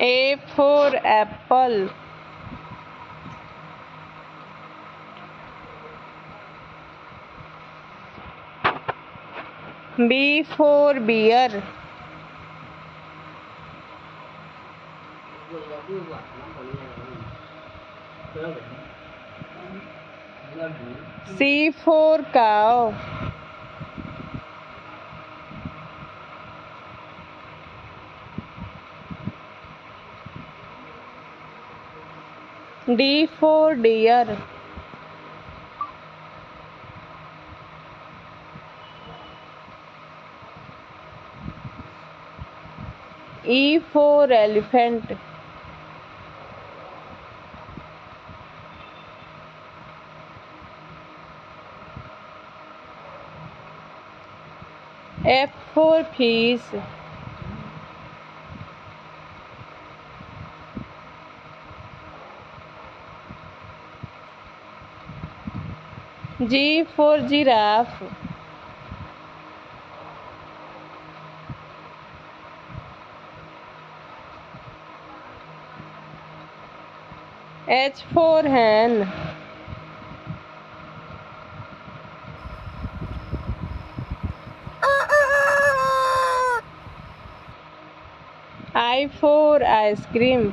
A for apple. B for beer. C for cow. D for deer. E for elephant. F for fish. G for giraffe. H for hen. I for ice cream.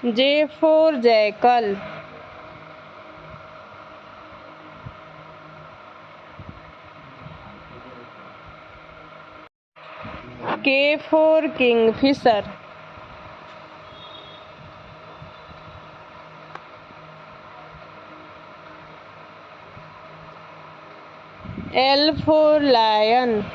J for jackal. K for kingfisher. L for lion.